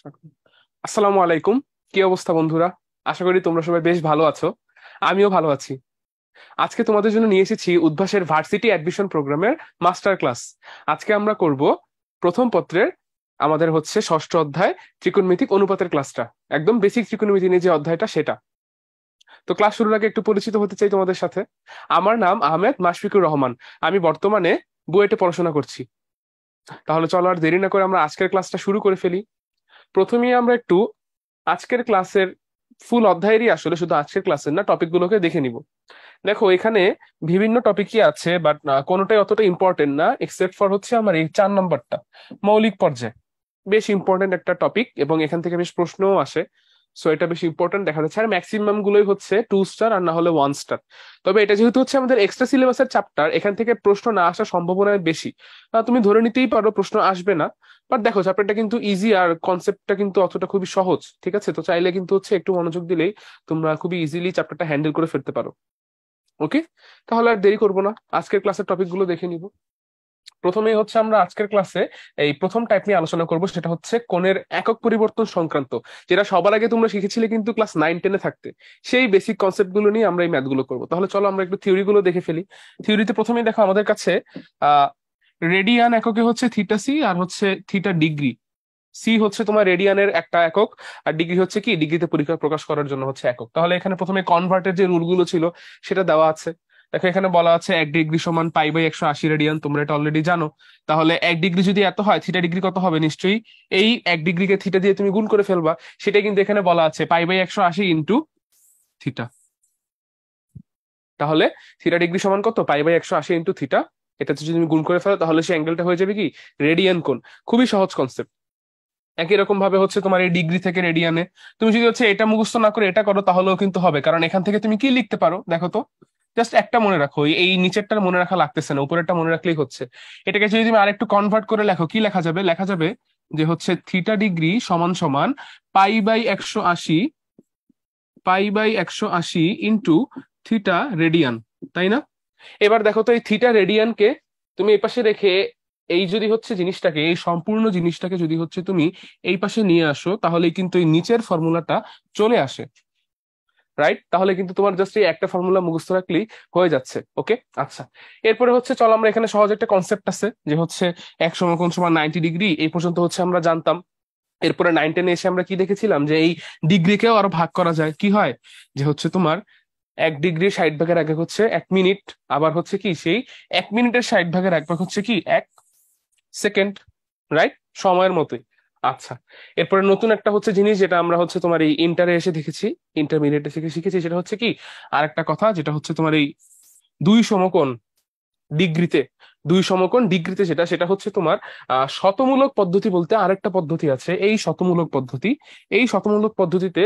আসসালামু আলাইকুম। কি অবস্থা বন্ধুরা? আশা করি তোমরা সবাই বেশ ভালো আছো। আমিও ভালো আছি। আজকে তোমাদের জন্য নিয়ে এসেছি উদ্ভাসের ভার্সিটি অ্যাডমিশন প্রোগ্রামের মাস্টার ক্লাস। আজকে আমরা করব প্রথম পত্রের আমাদের হচ্ছে ষষ্ঠ অধ্যায় ত্রিকোণমিতিক অনুপাতের ক্লাসটা। একদম বেসিক ত্রিকোণমিতি নিয়ে যে অধ্যায়টা সেটা। তো ক্লাস শুরুর আগে একটু পরিচিত হতে চাই তোমাদের সাথে। আমার নাম আহমেদ মাশফিকুর রহমান। আমি বর্তমানে বুয়েটে পড়াশোনা করছি। তাহলে চলো আর দেরি না করে আমরা আজকের ক্লাসটা শুরু করে ফেলি। প্রথমেই আমরা একটু আজকের ক্লাসের ফুল অধ্যায়েরই আসলে শুধু আজকের ক্লাসের না টপিকগুলোকে দেখে নিব। দেখো এখানে বিভিন্ন টপিকই আছে, বাট কোনোটাই অতটা ইম্পর্টেন্ট না এক্সেপ্ট ফর হচ্ছে আমার এই 4 নম্বরটা, মৌলিক পর্যায়। বেশ ইম্পর্টেন্ট একটা টপিক এবং এখান থেকে বেশ প্রশ্নও আসে। সো এটা বেশ ইম্পর্টেন্ট দেখা যাচ্ছে, আর ম্যাক্সিমাম গুলোই হচ্ছে 2 স্টার আর না হলে 1 স্টার। তবে এটা যেহেতু হচ্ছে আমাদের এক্সট্রা সিলেবাসের চ্যাপ্টার, এখান থেকে প্রশ্ন না আসার সম্ভাবনা বেশি। তুমি ধরে নিতেই পারো প্রশ্ন আসবে না। বাট দেখো চ্যাপ্টারটা কিন্তু ইজি আর কনসেপ্টটা কিন্তু অতটা খুবই সহজ, ঠিক আছে? তো চাইলে কিন্তু হচ্ছে একটু মনোযোগ দিলেই তোমরা খুবই ইজিলি চ্যাপ্টারটা হ্যান্ডেল করে ফেলতে পারো। ওকে, তাহলে আর দেরি করবো না, আজকের ক্লাসের টপিক গুলো দেখে নিব। প্রথমেই হচ্ছে আমরা আজকের ক্লাসে এই প্রথম টাইপ নিয়ে আলোচনা করব, সেটা হচ্ছে কোণের একক পরিবর্তন সংক্রান্ত। যেটা সবার আগে তোমরা শিখেছিলে কিন্তু ক্লাস 9-10-এ থাকতে। সেই বেসিক কনসেপ্ট গুলো নিয়ে আমরা এই ম্যাথ গুলো করবো। তাহলে চলো আমরা একটু থিওরি গুলো দেখে ফেলি। থিওরিতে প্রথমেই দেখো আমাদের কাছে আহ রেডিয়ান এককে হচ্ছে থিটা সি আর হচ্ছে থিটা ডিগ্রি। সি হচ্ছে তোমার রেডিয়ানের একটা একক, আর ডিগ্রি হচ্ছে কি ডিগ্রিতে পরীক্ষা প্রকাশ করার জন্য হচ্ছে একক। তাহলে এখানে প্রথমে কনভার্টের যে রুল গুলো ছিল সেটা দেওয়া আছে। দেখো এখানে বলা আছে 1 ডিগ্রি সমান পাই/180 রেডিয়ান, তোমরা এটা অলরেডি জানো। তাহলে 1 ডিগ্রি যদি এত হয়, থিটা ডিগ্রি কত হবে? নিশ্চয়ই এই 1 ডিগ্রিকে থিটা দিয়ে তুমি গুণ করে ফেলবা। সেটা কিন্তু এখানে বলা আছে পাই/180 ইন্টু থিটা। তাহলে থিটা ডিগ্রি সমান কত? পাই/180 ইন্টু থিটা। এটা যদি তুমি গুণ করে ফেলো তাহলে সেই অ্যাঙ্গেলটা হয়ে যাবে কি রেডিয়ান কোণ। খুবই সহজ কনসেপ্ট। একই রকম ভাবে হচ্ছে তোমার এই ডিগ্রি থেকে রেডিয়ানে তুমি যদি হচ্ছে এটা মুখস্থ না করে এটা করো তাহলেও কিন্তু হবে, কারণ এখান থেকে তুমি কি লিখতে পারো দেখো তো। জাস্ট একটা মনে রাখো, এই নিচেরটা মনে রাখা লাগতেছে না, উপরেরটা মনে রাখলেই হচ্ছে। এটাকে যদি তুমি আরেকটু কনভার্ট করে লেখো, কি লেখা যাবে? লেখা যাবে যে হচ্ছে থিটা ডিগ্রি সমান সমান পাই/180, পাই/180 ইন্টু থিটা রেডিয়ান, তাই না? এবার দেখো তো এই থিটা রেডিয়ানকে তুমি এই পাশে রেখে এই যদি হচ্ছে জিনিসটাকে, এই সম্পূর্ণ জিনিসটাকে যদি হচ্ছে তুমি এই পাশে নিয়ে আসো, তাহলে কিন্তু এই নিচের ফর্মুলাটা চলে আসে। রাইট? তাহলে কিন্তু তোমার জাস্ট এই একটা ফর্মুলা মুখস্থ রাখলেই হয়ে যাচ্ছে। ওকে, আচ্ছা। এরপরে হচ্ছে চলো আমরা এখানে সহজ একটা কনসেপ্ট আছে যে হচ্ছে এক সমকোণ সমান 90 ডিগ্রি, এই পর্যন্ত হচ্ছে আমরা জানতাম। এরপরে 9-10-এ এসে আমরা কি দেখেছিলাম যে এই ডিগ্রিকেও আরো ভাগ করা যায়। কি হয় যে হচ্ছে তোমার 1 ডিগ্রি 60 ভাগের 1 ভাগ হচ্ছে 1 মিনিট। আবার হচ্ছে কি সেই 1 মিনিটের 60 ভাগের 1 ভাগ হচ্ছে কি 1 সেকেন্ড। রাইট? সময়ের মতোই। আচ্ছা, এরপরে নতুন একটা হচ্ছে জিনিস যেটা আমরা হচ্ছে তোমার এই ইন্টারে এসে দেখেছি, ইন্টারমিডিয়েটে থেকে শিখেছি, সেটা হচ্ছে কি আরেকটা কথা যেটা হচ্ছে তোমার এই দুই সমকোণ ডিগ্রিতে, দুই সমকোণ ডিগ্রিতে যেটা, সেটা হচ্ছে তোমার শতমূলক পদ্ধতি বলতে আরেকটা পদ্ধতি আছে, এই শতমূলক পদ্ধতি। এই শতমূলক পদ্ধতিতে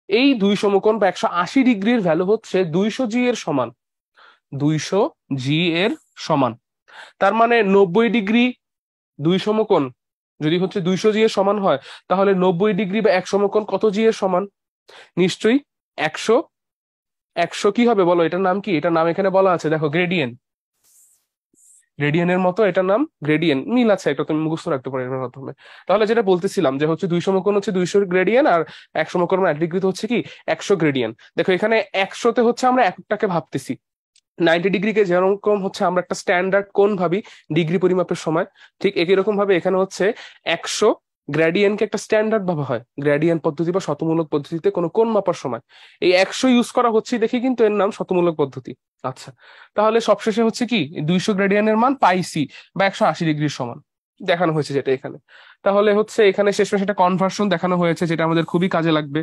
এই দুই সমকোণ বা 180 ডিগ্রির ভ্যালু হচ্ছে 200 জি এর সমান। 200 জি এর সমান। তার মানে 90 ডিগ্রি দুই সমকোণ যদি হচ্ছে 200 জি এর সমান হয়, তাহলে 90 ডিগ্রি বা এক সমকোণ কত জি এর সমান? নিশ্চয়ই 100। 100 কি হবে বলো? এটার নাম কি? এটার নাম এখানে বলা আছে, দেখো গ্রেডিয়েন্ট। রেডিয়ানের মতো এটার নাম গ্রেডিয়েন্ট। মিল আছে একটা, তুমি মুখস্থ রাখতে পারো এর মাধ্যমে। তাহলে যেটা বলতেছিলাম যে হচ্ছে দুই সমকোণ হচ্ছে 200 গ্রেডিয়েন্ট, আর এক সমকোণ 1 ডিগ্রিতে হচ্ছে কি 100 গ্রেডিয়েন্ট। দেখো এখানে 100-তে হচ্ছে আমরা এককটাকে ভাবতেছি। 90 ডিগ্রিকে যেরকম হচ্ছে আমরা একটা স্ট্যান্ডার্ড কোণ ভাবি ডিগ্রি পরিমাপের সময়, ঠিক একই রকম ভাবে এখানে হচ্ছে 100 গ্রেডিয়েন্টকে একটা স্ট্যান্ডার্ড ভাবা হয় গ্রেডিয়েন্ট পদ্ধতি বা শতমূলক পদ্ধতিতে কোনো কোণ মাপার সময়। এই 100 ইউজ করা হচ্ছে দেখি কিন্তু এর নাম শতমূলক পদ্ধতি। আচ্ছা, তাহলে সবশেষে হচ্ছে কি 200 গ্রেডিয়েন্টের মান পাইসি বা 180 ডিগ্রির সমান দেখানো হয়েছে যেটা এখানে। তাহলে হচ্ছে এখানে শেষমেশ একটা কনভার্সন দেখানো হয়েছে যেটা আমাদের খুবই কাজে লাগবে,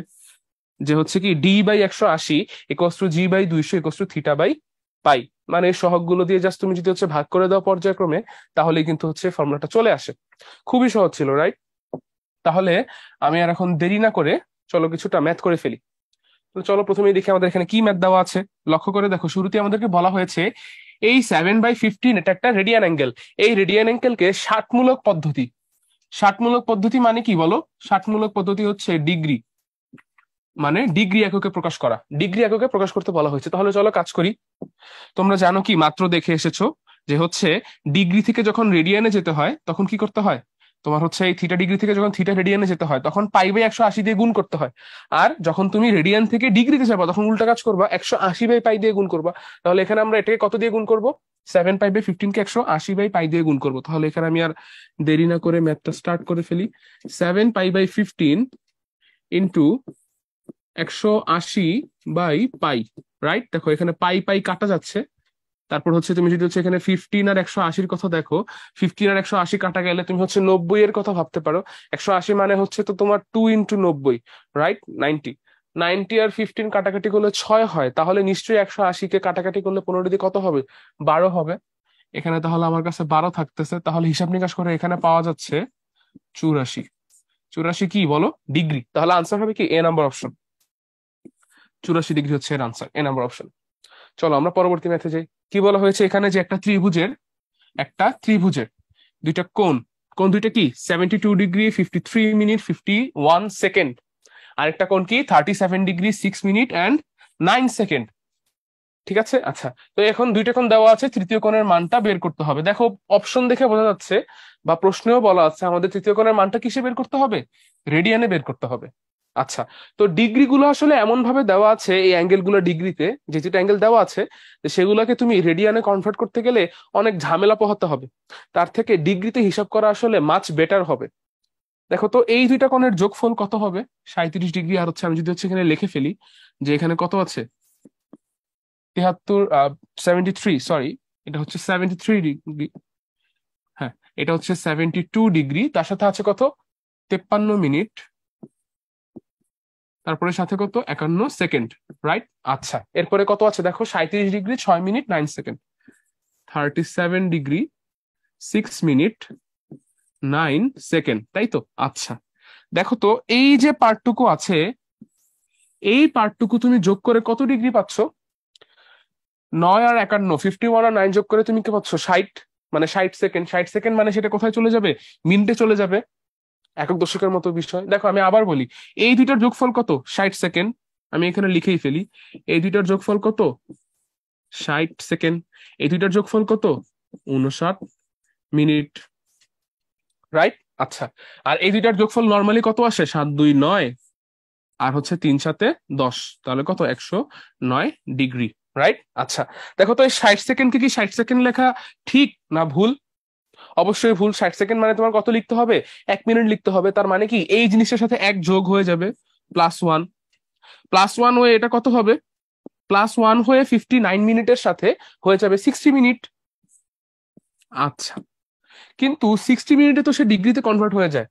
যে হচ্ছে কি D/180 equals to G/200 equals to theta by pi. মানে এই সহগগুলো দিয়ে জাস্ট তুমি যদি হচ্ছে ভাগ করে দাও পর্যায়ক্রমে, তাহলে কিন্তু হচ্ছে ফর্মুলাটা চলে আসে। খুবই সহজ ছিল, রাইট? তাহলে আমি আর এখন দেরি না করে চলো কিছুটা ম্যাথ করে ফেলি। তো চলো প্রথমেই দেখি আমাদের এখানে কি ম্যাথ দেওয়া আছে। লক্ষ্য করে দেখো, শুরুতে আমাদেরকে বলা হয়েছে এই 7/15 এটা একটা রেডিয়ান অ্যাঙ্গেল। এই রেডিয়ান অ্যাঙ্গেলকে ষাটমূলক পদ্ধতি। ষাটমূলক পদ্ধতি মানে কি বলো? ষাটমূলক পদ্ধতি হচ্ছে ডিগ্রি, মানে ডিগ্রি এককে প্রকাশ করা, ডিগ্রি এককে প্রকাশ করতে বলা হয়েছে। তাহলে চলো কাজ করি। তোমরা জানো কি, মাত্র দেখে এসেছো যে হচ্ছে ডিগ্রি থেকে যখন রেডিয়ানে যেতে হয় তখন কি করতে হয়? তোমার হচ্ছে এই থিটা ডিগ্রি থেকে যখন থিটা রেডিয়ানে যেতে হয় তখন পাই বাই 180 দিয়ে গুণ করতে হয়। আর যখন তুমি রেডিয়ান থেকে ডিগ্রিতে যাবা তখন উল্টা কাজ করবা, 180 বাই পাই দিয়ে গুণ করবা। তাহলে এখানে আমরা এটাকে কত দিয়ে গুণ করবো? 7 পাই বাই 15 কে 180 বাই পাই দিয়ে গুণ করবো। তাহলে এখানে আমি আর দেরি না করে ম্যাথটা স্টার্ট করে ফেলি। 7 pi by 15 into 180 by pi, right? দেখো এখানে পাই পাই কাটা যাচ্ছে। তারপর হচ্ছে তুমি যদি হচ্ছে এখানে 15 আর 180-র কথা দেখো, 15 আর 180 কাটা গেলে তুমি হচ্ছে 90 এর কথা ভাবতে পারো। 180 মানে হচ্ছে তো তোমার 2 × 90, রাইট? 90। 90 আর 15 কাটাকাটি করলে 6 হয়, তাহলে নিশ্চয়ই 180 কে কাটাকাটি করলে 15 দিয়ে কত হবে? 12 হবে। এখানে তাহলে আমার কাছে 12 থাকতেছে, তাহলে হিসাব নিকাশ করে এখানে পাওয়া যাচ্ছে 84। 84 কি বলো? ডিগ্রি। তাহলে আনসার হবে কি? এ নাম্বার অপশন। 84 ডিগ্রি হচ্ছে এর আনসার, এ নাম্বার অপশন। চলো আমরা পরবর্তী ম্যাথে যাই। কি বলা হয়েছে এখানে? যে একটা ত্রিভুজের দুইটা কোণ, কোণ দুইটা কি? 72 ডিগ্রি 53 মিনিট 51 সেকেন্ড। আরেকটা কোণ কি? 37 ডিগ্রি 6 মিনিট অ্যান্ড 9 সেকেন্ড। ঠিক আছে, আচ্ছা। তো এখন দুইটা কোণ দেওয়া আছে, তৃতীয় কোণের মানটা বের করতে হবে। দেখো অপশন দেখে বোঝা যাচ্ছে বা প্রশ্নেও বলা আছে আমাদের তৃতীয় কোণের মানটা কিসে বের করতে হবে? রেডিয়ানে বের করতে হবে। আচ্ছা, তো ডিগ্রি গুলো আসলে এমন ভাবে দেওয়া আছে, এই অ্যাঙ্গেল গুলো ডিগ্রিতে যে যেটা অ্যাঙ্গেল দেওয়া আছে, যে সেগুলোকে তুমি রেডিয়ানে কনভার্ট করতে গেলে অনেক ঝামেলা পোহাতে হবে। তার থেকে ডিগ্রিতে হিসাব করা আসলে মাচ বেটার হবে। দেখো তো এই দুইটা কোণের যোগফল কত হবে? 37 ডিগ্রি আর হচ্ছে আমি যদি হচ্ছে এখানে লিখে ফেলি যে এখানে কত আছে, 73, 73, সরি, এটা হচ্ছে 73 ডিগ্রি। হ্যাঁ, এটা হচ্ছে 72 ডিগ্রি, তার সাথে আছে কত? 53 মিনিট, তারপরে সাথে কত? 51 সেকেন্ড, রাইট? আচ্ছা, এরপরে কত আছে দেখো? 37 degree 6 minute 9 second, 37 degree 6 minute 9 second, তাই তো? আচ্ছা, দেখো তো এই যে পার্টটুকু আছে, এই পার্টটুকু তুমি যোগ করে কত ডিগ্রি পাচ্ছ? 9 আর 51, 51 আর 9 যোগ করে তুমি কি পাচ্ছ? 60, মানে 60 সেকেন্ড। 60 সেকেন্ড মানে সেটা কোথায় চলে যাবে? মিনিটে চলে যাবে। একক দশকের মতো বিষয়। দেখো আমি আবার বলি, এই দুইটার যোগফল কত? 60 সেকেন্ড। আমি এখানে লিখেই ফেলি, এই দুইটার যোগফল কত? 60 সেকেন্ড। এই দুইটার যোগফল কত? 59 মিনিট, রাইট? আচ্ছা, আর এই দুইটার যোগফল নর্মালি কত আসে? 7 2 9, আর হচ্ছে 3 7 10, তাহলে কত? 109 ডিগ্রি, রাইট? আচ্ছা, দেখো তো এই 60 সেকেন্ডকে কি 60 সেকেন্ড লেখা ঠিক না ভুল? অবশ্যই ভুল। 60 সেকেন্ড মানে তোমার কত লিখতে হবে? 1 মিনিট লিখতে হবে। তার মানে কি এই জিনিসটার সাথে এক যোগ হয়ে যাবে, +1। +1 হয়ে এটা কত হবে? +1 হয়ে 59 মিনিটের সাথে হয়ে যাবে 60 মিনিট। আচ্ছা, কিন্তু 60 মিনিটে তো সে ডিগ্রিতে কনভার্ট হয়ে যায়।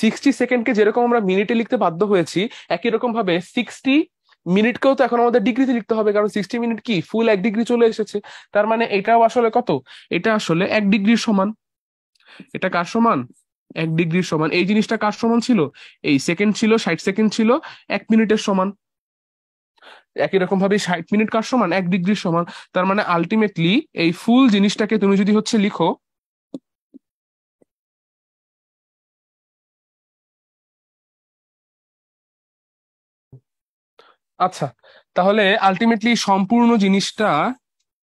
60 সেকেন্ডকে যেরকম আমরা মিনিটে লিখতে বাধ্য হয়েছি, একই রকম ভাবে 60 মিনিটকেও তো এখন আমাদের ডিগ্রিতে লিখতে হবে, কারণ 60 মিনিট কি ফুল 1 ডিগ্রি চলে এসেছে। তার মানে এটাও আসলে কত? এটা আসলে 1 ডিগ্রির সমান। এটা কার সমান? 1 ডিগ্রির সমান। এই জিনিসটা কার সমান ছিল? এই সেকেন্ড ছিল, 60 সেকেন্ড ছিল 1 মিনিটের সমান। একই রকম ভাবে 60 মিনিট কার সমান? 1 ডিগ্রির সমান। তার মানে আলটিমেটলি এই ফুল জিনিসটাকে তুমি যদি হচ্ছে লিখো, আচ্ছা, তাহলে আলটিমেটলি সম্পূর্ণ জিনিসটা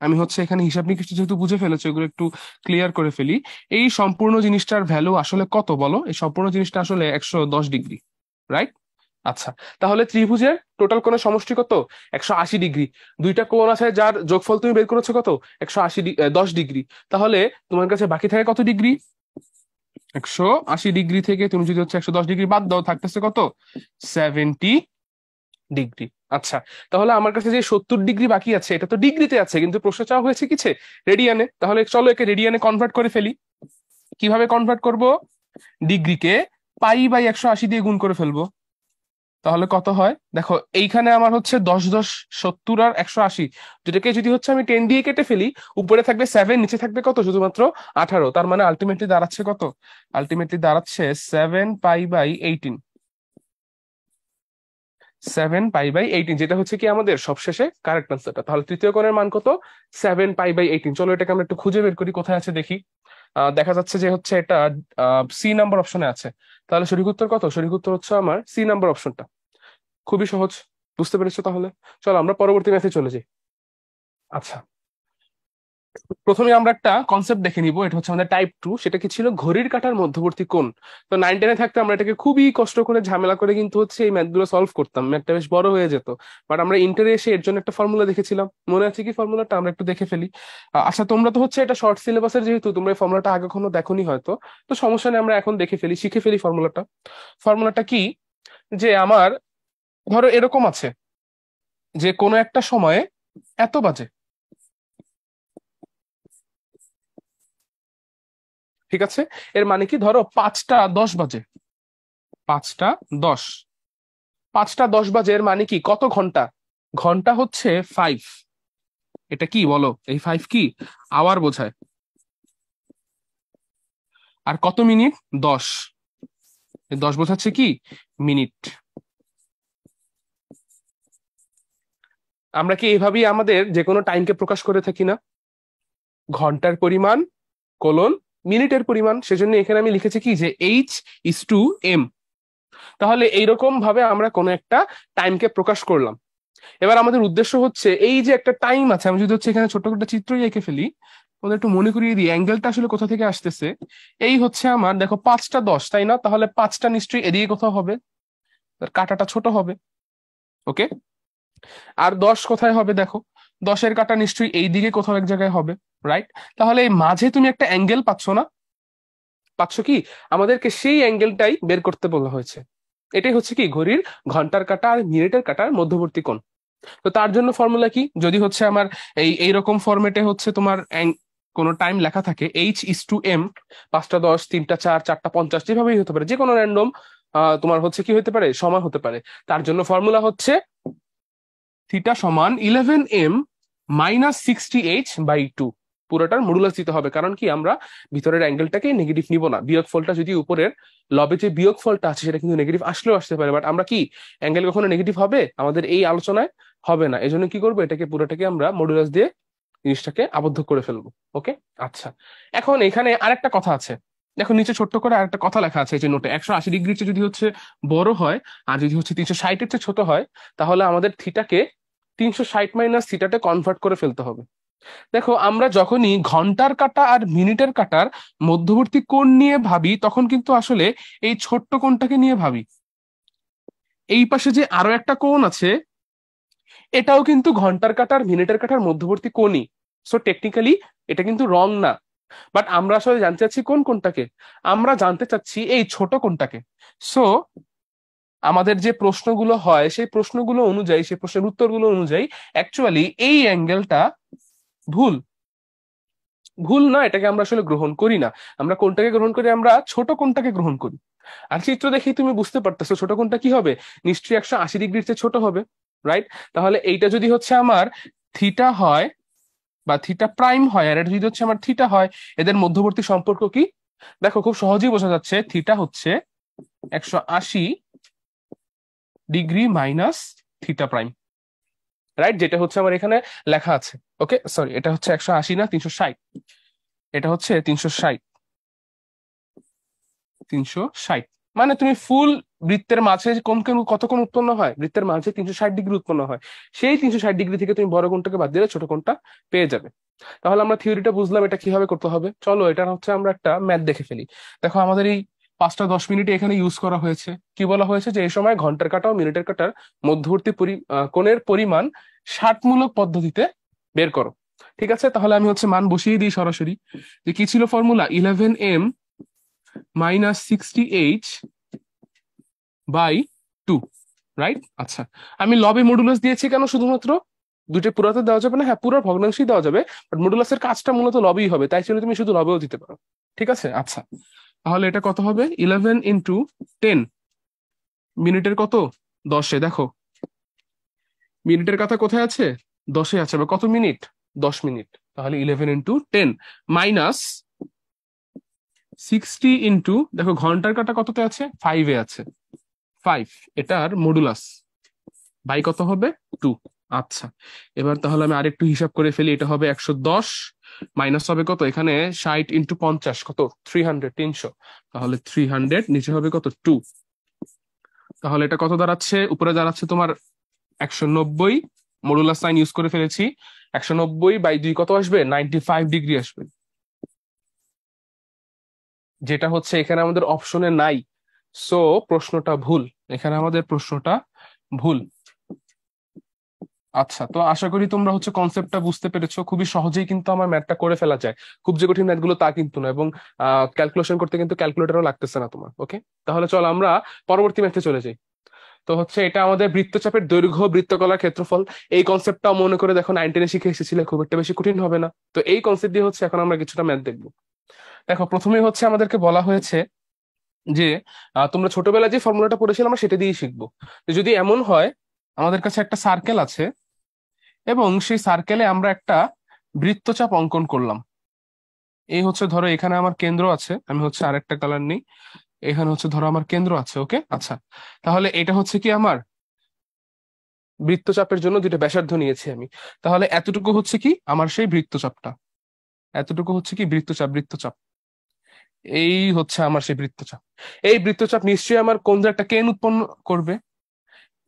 আমি হচ্ছে এখানে হিসাব নিকেশ যেহেতু বুঝে ফেলেছো, এগুলো একটু ক্লিয়ার করে ফেলি। এই সম্পূর্ণ জিনিসটার ভ্যালু আসলে কত বলো? এই সম্পূর্ণ জিনিসটা আসলে 110 ডিগ্রি, রাইট? আচ্ছা, তাহলে ত্রিভুজের টোটাল কোণের সমষ্টি কত? 180 ডিগ্রি। দুইটা কোণ আছে যার যোগফল তুমি বের করেছো কত? 10 ডিগ্রি। তাহলে তোমার কাছে বাকি থাকে কত ডিগ্রি? 180 ডিগ্রি থেকে তুমি যদি হচ্ছে 110 ডিগ্রি বাদ দাও, থাকতেছে কত? 70 ডিগ্রি। আচ্ছা, তাহলে আমার কাছে যে 70 ডিগ্রি বাকি আছে, এটা তো ডিগ্রিতে আছে, কিন্তু প্রশ্ন চাওয়া হয়েছে কিছে? রেডিয়ানে। তাহলে চলো একে রেডিয়ানে কনভার্ট করে ফেলি। কিভাবে কনভার্ট করব? ডিগ্রিকে পাই বাই 180 দিয়ে গুণ করে ফেলবো। তাহলে কত হয় দেখো, এইখানে আমার হচ্ছে 10 10 70 আর 180, যেটাকে যদি হচ্ছে আমি 10 দিয়ে কেটে ফেলি, উপরে থাকবে 7, নিচে থাকবে কত? শুধুমাত্র 18। তার মানে আলটিমেটলি দাঁড়াচ্ছে কত? আলটিমেটলি দাঁড়াচ্ছে 7 পাই বাই 18। 7 পাই বাই 18, যেটা হচ্ছে কি আমাদের সবশেষে কারেক্ট আনসারটা। তাহলে তৃতীয় কোণের মান কত? 7 পাই বাই 18। চলো এটাকে আমরা একটু খুঁজে বের করি কোথায় আছে দেখি। দেখা যাচ্ছে যে হচ্ছে এটা সি নাম্বার অপশনে আছে। তাহলে সঠিক উত্তর কত? সঠিক উত্তর হচ্ছে আমার সি নাম্বার অপশনটা। খুবই সহজ, বুঝতে পেরেছো? তাহলে চলো আমরা পরবর্তী ম্যাথে চলে যাই। আচ্ছা, প্রথমে আমরা একটা কনসেপ্ট দেখে নিব, এটা হচ্ছে আমাদের টাইপ 2, সেটা কি ছিল, ঘড়ির কাঁটার মধ্যবর্তী কোণ। তো 9-10-এ থাকতে আমরা এটাকে খুবই কষ্ট করে ঝামেলা করে কিন্তু হচ্ছে এই ম্যাথ গুলো সলভ করতাম, ম্যাথটা বেশ বড় হয়ে যেত। বাট আমরা ইন্টারে এসে এর জন্য একটা ফর্মুলা দেখেছিলাম, মনে আছে কি ফর্মুলাটা? আমরা একটু দেখে ফেলি। আচ্ছা, তোমরা তো হচ্ছে এটা শর্ট সিলেবাসের, যেহেতু তোমরা এই ফর্মুলাটা আগে কখনো দেখোনি হয়তো, তো সমস্যা নেই, আমরা এখন দেখে ফেলি, শিখে ফেলি ফর্মুলাটা। ফর্মুলাটা কি, যে আমার ধরো এরকম আছে যে কোনো একটা সময়ে এত বাজে, ঠিক আছে? এর মানে কি, ধরো 5টা 10 বাজে, 5টা 10, 5টা 10 বাজে, এর মানে কি, কত ঘন্টা? ঘন্টা হচ্ছে 5। এটা কি বলো, এই 5 কি? আওয়ার বোঝায়। আর কত মিনিট? 10। এই 10 বোঝাচ্ছে কি? মিনিট। আমরা কি এইভাবেই আমাদের যে কোনো টাইমকে প্রকাশ করে থাকি না? ঘন্টার পরিমাণ কোলন মিনিটের পরিমাণ, সেজন্য এখানে আমি লিখেছি কি, যে H/m। তাহলে এইরকম ভাবে আমরা কোনো একটা টাইমকে প্রকাশ করলাম। এবার আমাদের উদ্দেশ্য হচ্ছে, এই যে একটা টাইম আছে, আমি যদি হচ্ছে এখানে ছোট্ট একটা চিত্রই এঁকে ফেলি, তোমাদের একটু মনে করিয়ে দিই অ্যাঙ্গেলটা আসলে কোথা থেকে আসতেছে। এই হচ্ছে আমার, দেখো 5টা 10, তাই না? তাহলে 5টা নিশ্চয়ই এদিকে কোথাও হবে, তার কাঁটাটা ছোট হবে। ওকে, আর 10 কোথায় হবে দেখো, 10-এর কাঁটা নিশ্চয়ই এই দিকে কোথাও এক জায়গায় হবে, রাইট? তাহলে এই মাঝে তুমি একটা অ্যাঙ্গেল পাচ্ছ না? পাচ্ছ কি? আমাদেরকে সেই অ্যাঙ্গেলটাই বের করতে বলা হয়েছে। এটাই হচ্ছে কি ঘড়ির ঘন্টার কাঁটা আর মিনিটের কাঁটার মধ্যবর্তী কোণ। তো তার জন্য ফর্মুলা কি, যদি হচ্ছে আমার এইরকম ফরম্যাটে হচ্ছে তোমার কোনো টাইম লেখা থাকে H/m, 5টা 10, 3টা 4, 4টা 50, যেভাবেই হতে পারে, যে কোনো র্যান্ডম তোমার হচ্ছে কি হতে পারে, সময় হতে পারে। তার জন্য ফর্মুলা হচ্ছে থিটা সমান 11m-60h/2। পুরোটার মডুলাস দিতে হবে, কারণ কি আমরা ভিতরের অ্যাঙ্গেলটাকে নেগেটিভ নিব না। বিয়োগ ফলটা যদি উপরের লবে যে বিয়োগ ফলটা আছে সেটা কিন্তু নেগেটিভ আসলেও আসতে পারে, বাট আমরা কি, অ্যাঙ্গেল কখনো নেগেটিভ হবে আমাদের এই আলোচনায়? হবে না। এজন্য কি করবো, এটাকে পুরোটাকে আমরা মডুলাস দিয়ে জিনিসটাকে আবদ্ধ করে ফেলবো। ওকে, আচ্ছা। এখন এখানে আরেকটা কথা আছে, দেখো নিচে ছোট্ট করে আরেকটা কথা লেখা আছে এই যে নোটে, 180 ডিগ্রির চেয়ে যদি হচ্ছে বড় হয় আর যদি হচ্ছে 360-এর চেয়ে ছোট হয়, তাহলে আমাদের থিটাকে 360 - থিটাতে কনভার্ট করে ফেলতে হবে। দেখো আমরা যখনই ঘন্টার কাঁটা আর মিনিটের কাঁটার মধ্যবর্তী কোণ নিয়ে ভাবি, তখন কিন্তু আসলে এই ছোট্ট কোণটাকে নিয়ে ভাবি। এই পাশে যে আরো একটা কোণ আছে, এটাও কিন্তু ঘন্টার কাঁটা আর মিনিটের কাঁটার মধ্যবর্তী কোণই। সো টেকনিক্যালি এটা কিন্তু রং না। বাট আমরা আসলে জানতে চাচ্ছি কোন কোণটাকে, আমরা জানতে চাচ্ছি এই ছোট কোণটাকে। সো আমাদের যে প্রশ্নগুলো হয় সেই প্রশ্নগুলো অনুযায়ী, সেই প্রশ্নের উত্তরগুলো অনুযায়ী অ্যাকচুয়ালি এই অ্যাঙ্গেলটা ভুল। ভুল না, এটাকে আমরা আসলে গ্রহণ করি না। আমরা কোনটাকে গ্রহণ করি, আমরা ছোট কোণটাকে গ্রহণ করি। আর চিত্র দেখেই তুমি বুঝতে পারতেছো ছোট কোণটা কি হবে, নিশ্চয়ই 180 ডিগ্রির চেয়ে ছোট হবে, রাইট? তাহলে এইটা যদি হচ্ছে আমার থিটা হয় বা থিটা প্রাইম হয়, আর এটা যদি হচ্ছে আমার থিটা হয়, এদের মধ্যবর্তী সম্পর্ক কি? দেখো খুব সহজেই বোঝা যাচ্ছে, থিটা হচ্ছে 180 degree minus theta prime, right? যেটা হচ্ছে আমার এখানে লেখা আছে। ওকে, সরি, এটা হচ্ছে 180 না 360, এটা হচ্ছে 360। 360 মানে তুমি ফুল বৃত্তের মাঝে কোন কোন কত কোণ উৎপন্ন হয়, বৃত্তের মাঝে 360 ডিগ্রি উৎপন্ন হয়। সেই 360 ডিগ্রি থেকে তুমি বড় কোণটাকে বাদ দিলে ছোট কোণটা পেয়ে যাবে। তাহলে আমরা থিওরিটা বুঝলাম, এটা কিভাবে করতে হবে। চলো এটা হচ্ছে আমরা একটা ম্যাথ দেখে ফেলি। দেখো আমাদের এই 5টা 10 মিনিটে এখানে ইউজ করা হয়েছে, কি বলা হয়েছে, যে এই সময় ঘন্টার কাঁটা ও মিনিটের কাঁটার মধ্যবর্তী কোণের পরিমাণ ষাটমূলক পদ্ধতিতে বের করো। ঠিক আছে, তাহলে আমি হচ্ছে মান বসিয়ে দিই সরাসরি। যে কি ছিল ফর্মুলা, 11m-60h/2, রাইট? আচ্ছা, আমি লবে মডুলাস দিয়েছি কেন? শুধুমাত্র দুটো পুরাতে দেওয়া যাবে না, হ্যাঁ পুরো ভগ্নাংশই দেওয়া যাবে, বাট মডুলাসের কাজটা মূলত লবেই হবে, তাই ছিল তুমি শুধু লবেও দিতে পারো। ঠিক আছে, আচ্ছা। তাহলে এটা কত হবে, 11 × 10। মিনিটের কত, 10-এ। দেখো মিনিটের কথা কোথায় আছে, 10-এ আছে। বা কত মিনিট, 10 মিনিট। তাহলে 11 × 10 মাইনাস 60 দেখো ঘন্টার কাটা কততে আছে, 5-এ আছে। 5, এটার মডুলাস বাই কত হবে, 2। আচ্ছা, এবার তাহলে আমি আরেকটু হিসাব করে ফেলি। এটা হবে 110, মাইনাস হবে কত এখানে, 60 × 50 কত, 300, 300। তাহলে 300, নিচে হবে কত, 2। তাহলে এটা কত দাঁড়াচ্ছে, উপরে দাঁড়াচ্ছে তোমার 190, মডুলাস সাইন ইউজ করে ফেলেছি। 190/2 কত আসবে? 95 ডিগ্রি আসবে, যেটা হচ্ছে এখানে আমাদের অপশনে নাই। সো প্রশ্নটা ভুল, এখানে আমাদের প্রশ্নটা ভুল। আচ্ছা, তো আশা করি তোমরা হচ্ছে কনসেপ্টটা বুঝতে পেরেছো। খুবই সহজেই কিন্তু আমার ম্যাথটা করে ফেলা যায়, খুব যে কঠিন ম্যাথগুলো তা কিন্তু না, এবং ক্যালকুলেশন করতে কিন্তু ক্যালকুলেটরও লাগতেছে না তোমার। ওকে, তাহলে চলো আমরা পরবর্তী ম্যাথে চলে যাই। তো হচ্ছে এটা আমাদের বৃত্তচাপের দৈর্ঘ্য বৃত্তকলার ক্ষেত্রফল। এই কনসেপ্টটাও মনে করে দেখো 9-10 শিখে এসেছিলে, খুব একটা বেশি কঠিন হবে না। তো এই কনসেপ্ট দিয়ে হচ্ছে এখন আমরা কিছুটা ম্যাথ দেখবো। দেখো, প্রথমেই হচ্ছে আমাদেরকে বলা হয়েছে যে তোমরা ছোটবেলায় যে ফর্মুলাটা পড়েছিলে আমরা সেটা দিয়েই শিখবো। তো যদি এমন হয় আমাদের কাছে একটা সার্কেল আছে এবং সেই সার্কেলে আমরা একটা বৃত্তচাপ অঙ্কন করলাম। এই হচ্ছে ধরো এখানে আমার কেন্দ্র আছে, আমি হচ্ছে আরেকটা কালার নিই। এখানে হচ্ছে ধরো আমার কেন্দ্র আছে। ওকে, আচ্ছা, তাহলে এটা হচ্ছে কি আমার বৃত্তচাপের জন্য দুটো ব্যাসার্ধ নিয়েছি আমি। তাহলে এতটুকু হচ্ছে কি আমার সেই বৃত্তচাপটা, এতটুকু হচ্ছে কি বৃত্তচাপ, বৃত্তচাপ এই হচ্ছে আমার সেই বৃত্তচাপ। এই বৃত্তচাপ নিশ্চয়ই আমার কোণ একটা কেন উৎপন্ন করবে,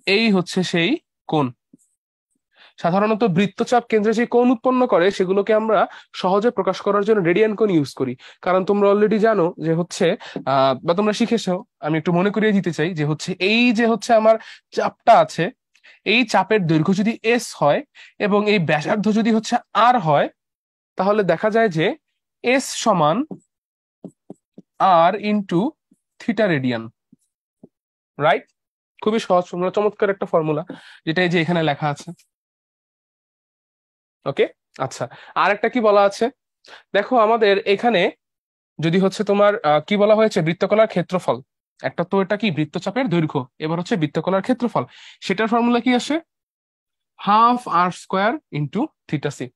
এই হচ্ছে সেই কোণ। সাধারণত বৃত্তচাপ কেন্দ্রে যে কোণ উৎপন্ন করে সেগুলোকে আমরা সহজে প্রকাশ করার জন্য রেডিয়ান কোণ ইউজ করি। কারণ তোমরা অলরেডি জানো যে হচ্ছে বা তোমরা শিখেছো, আমি একটু মনে করিয়ে দিতে চাই যে হচ্ছে এই যে হচ্ছে আমার চাপটা আছে, এই চাপের দৈর্ঘ্য যদি এস হয় এবং এই ব্যাসার্ধ যদি হচ্ছে আর হয়, তাহলে দেখা যায় যে এস সমান আর ইন্টু থিটা রেডিয়ান। রাইট? খুবই সহজ ফর্মুলা, চমৎকার একটা ফর্মুলা, যেটা এই যে এখানে লেখা আছে। ওকে, আচ্ছা, আর একটা কি বলা আছে দেখো আমাদের এখানে, যদি হচ্ছে তোমার কি বলা হয়েছে বৃত্তকলার ক্ষেত্রফল। একটা তো এটা কি বৃত্তচাপের দৈর্ঘ্য, এবার হচ্ছে বৃত্তকলার ক্ষেত্রফল। সেটার ফর্মুলা কি আসে? Half r square into theta C.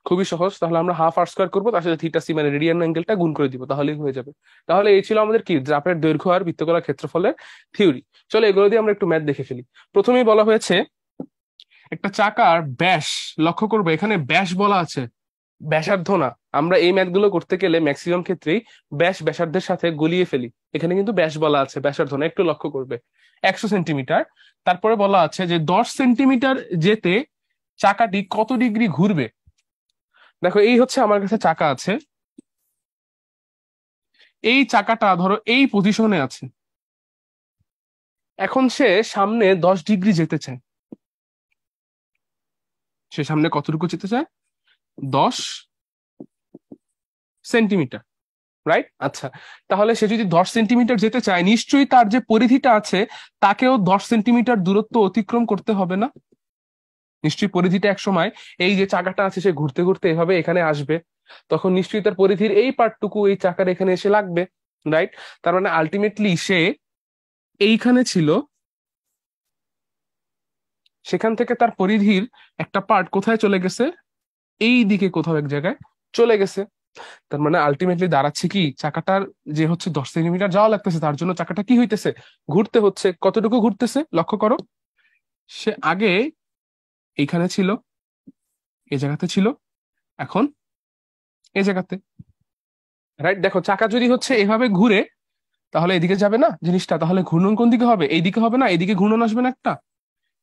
খুবই সহজ, তাহলে আমরা হাফ আর স্কোয়ার করবো, তার সাথে থিটা সি মানে রেডিয়ান অ্যাঙ্গেলটা গুণ করে দিব, তাহলেই হয়ে যাবে। তাহলে এই ছিল আমাদের কি চাপের দৈর্ঘ্য আর বৃত্তকলার ক্ষেত্রফলের থিওরি। চলো এগুলো দিয়ে আমরা একটু ম্যাথ দেখে ফেলি। প্রথমেই বলা হয়েছে একটা চাকার ব্যাস, লক্ষ্য করবো এখানে ব্যাস বলা আছে, ব্যাসার্ধ না। আমরা এই ম্যাথ গুলো করতে গেলে ম্যাক্সিমাম ক্ষেত্রেই ব্যাস ব্যাসার্ধের সাথে গলিয়ে ফেলি, এখানে কিন্তু ব্যাস বলা আছে, ব্যাসার্ধ না, একটু লক্ষ্য করবে। 100 সেন্টিমিটার, তারপরে বলা আছে যে 10 সেন্টিমিটার যেতে চাকাটি কত ডিগ্রি ঘুরবে। দেখো এই হচ্ছে আমার কাছে চাকা আছে, এই চাকাটা ধরো এই পজিশনে আছে, এখন সে সামনে 10 ডিগ্রি যেতে চায়। সে সামনে কতটুকু যেতে চায়? 10 সেন্টিমিটার। রাইট, আচ্ছা, তাহলে সে যদি 10 সেন্টিমিটার যেতে চায়, নিশ্চয়ই তার যে পরিধিটা আছে তাকেও 10 সেন্টিমিটার দূরত্ব অতিক্রম করতে হবে না? নিশ্চয়ই পরিধিটা এক সময়, এই যে চাকাটা আছে সে ঘুরতে ঘুরতে এভাবে এখানে আসবে, তখন নিশ্চয়ই তার পরিধির এই পার্টটুকু এই চাকার এখানে এসে লাগবে। রাইট, তার মানে আলটিমেটলি সে এইখানে ছিল, সেখান থেকে তার পরিধির একটা পার্ট কোথায় চলে গেছে? এই দিকে কোথাও এক জায়গায় চলে গেছে। তার মানে আলটিমেটলি দাঁড়াচ্ছে কি চাকাটার যে হচ্ছে 10 সেন্টিমিটার যাওয়া লাগতেছে, তার জন্য চাকাটা কি হইতেছে? ঘুরতে হচ্ছে। কতটুকু ঘুরতেছে লক্ষ্য করো, সে আগে এইখানে ছিল, এই জায়গাতে ছিল, এখন এই জায়গাতে। রাইট, দেখো চাকা যদি হচ্ছে এভাবে ঘুরে তাহলে এদিকে যাবে না জিনিসটা, তাহলে ঘূর্ণন কোন দিকে হবে? এইদিকে হবে না? এইদিকে ঘূর্ণন আসবে না একটা,